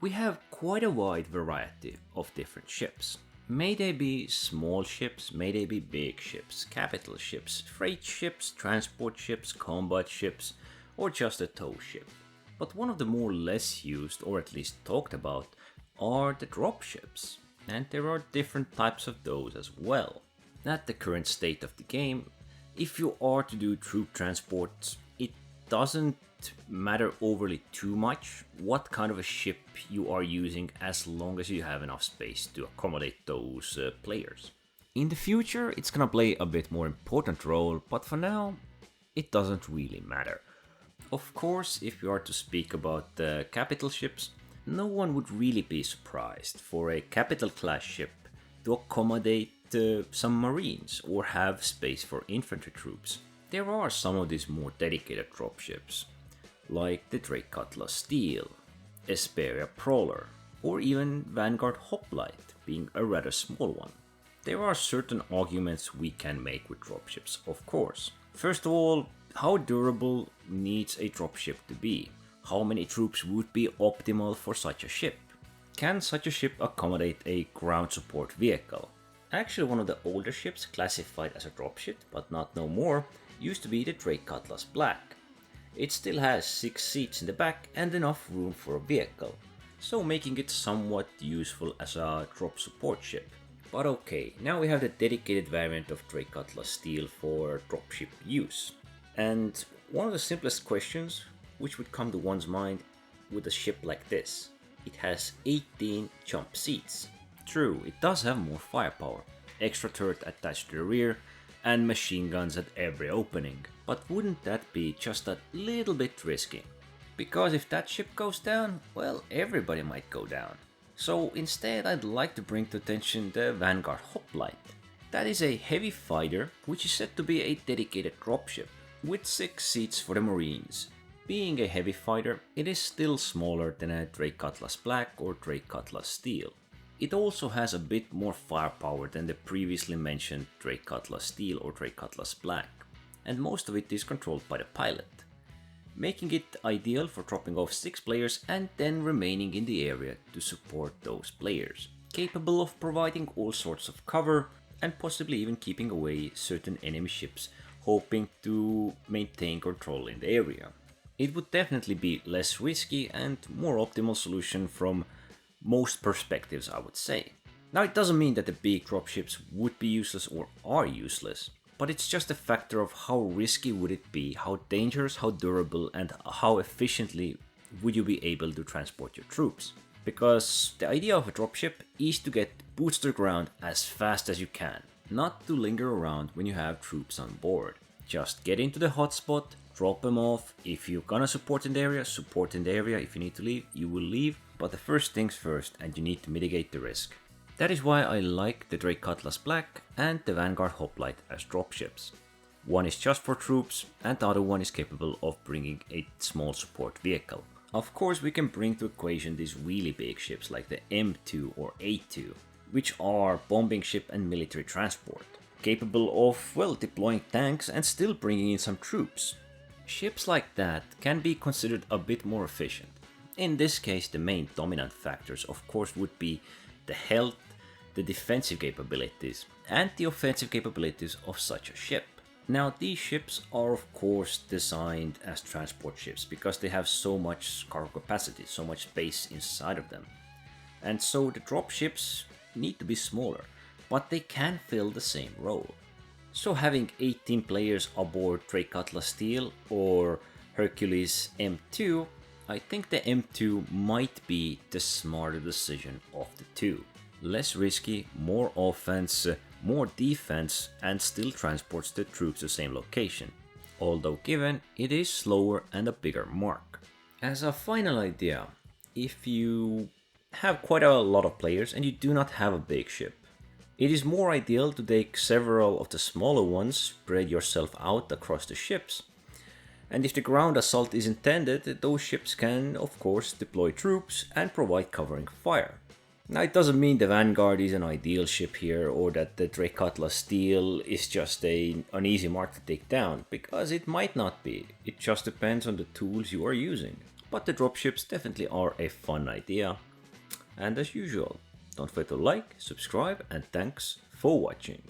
We have quite a wide variety of different ships. May they be small ships, may they be big ships, capital ships, freight ships, transport ships, combat ships, or just a tow ship. But one of the more less used, or at least talked about, are the dropships. And there are different types of those as well. At the current state of the game, if you are to do troop transports, it doesn't matter overly too much what kind of a ship you are using as long as you have enough space to accommodate those players. In the future, it's gonna play a bit more important role, but for now, it doesn't really matter. Of course, if you are to speak about the capital ships, no one would really be surprised for a capital class ship to accommodate some marines or have space for infantry troops. There are some of these more dedicated dropships, like the Drake Cutlass Steel, Esperia Prowler, or even Vanguard Hoplite being a rather small one. There are certain arguments we can make with dropships, of course. First of all, how durable needs a dropship to be? How many troops would be optimal for such a ship? Can such a ship accommodate a ground support vehicle? Actually, one of the older ships classified as a dropship, but not no more, used to be the Drake Cutlass Black. It still has 6 seats in the back and enough room for a vehicle, so making it somewhat useful as a drop support ship. But okay, now we have the dedicated variant of Drake Cutlass Steel for dropship use. And one of the simplest questions which would come to one's mind with a ship like this: it has 18 jump seats. True, it does have more firepower, extra turret attached to the rear, and machine guns at every opening. But wouldn't that be just a little bit risky? Because if that ship goes down, well, everybody might go down. So instead, I'd like to bring to attention the Vanguard Hoplite. That is a heavy fighter, which is said to be a dedicated dropship, with 6 seats for the Marines. Being a heavy fighter, it is still smaller than a Drake Cutlass Black or Drake Cutlass Steel. It also has a bit more firepower than the previously mentioned Drake Cutlass Steel or Drake Cutlass Black, and most of it is controlled by the pilot, making it ideal for dropping off 6 players and then remaining in the area to support those players, capable of providing all sorts of cover and possibly even keeping away certain enemy ships hoping to maintain control in the area. It would definitely be less risky and more optimal solution from most perspectives, I would say. Now, it doesn't mean that the big dropships would be useless or are useless, but it's just a factor of how risky would it be, how dangerous, how durable, and how efficiently would you be able to transport your troops. Because the idea of a dropship is to get boots to the ground as fast as you can, not to linger around when you have troops on board. Just get into the hotspot, drop them off. If you're gonna support in the area, support in the area. If you need to leave, you will leave. But the first things first, and you need to mitigate the risk. That is why I like the Drake Cutlass Black and the Vanguard Hoplite as dropships. One is just for troops, and the other one is capable of bringing a small support vehicle. Of course, we can bring to equation these really big ships like the M2 or A2, which are bombing ship and military transport, capable of, well, deploying tanks and still bringing in some troops. Ships like that can be considered a bit more efficient. In this case, the main dominant factors, of course, would be the health, the defensive capabilities, and the offensive capabilities of such a ship. Now, these ships are, of course, designed as transport ships because they have so much cargo capacity, so much space inside of them. And so the dropships need to be smaller, but they can fill the same role. So having 18 players aboard Drake Cutlass Steel or Hercules M2, I think the M2 might be the smarter decision of the two. Less risky, more offense, more defense, and still transports the troops to the same location. Although given, it is slower and a bigger mark. As a final idea, if you have quite a lot of players and you do not have a big ship, it is more ideal to take several of the smaller ones, spread yourself out across the ships. And if the ground assault is intended, those ships can, of course, deploy troops and provide covering fire. Now, it doesn't mean the Vanguard is an ideal ship here, or that the Drake Cutlass Steel is just an easy mark to take down, because it might not be. It just depends on the tools you are using. But the dropships definitely are a fun idea, And as usual, don't forget to like, subscribe, and thanks for watching.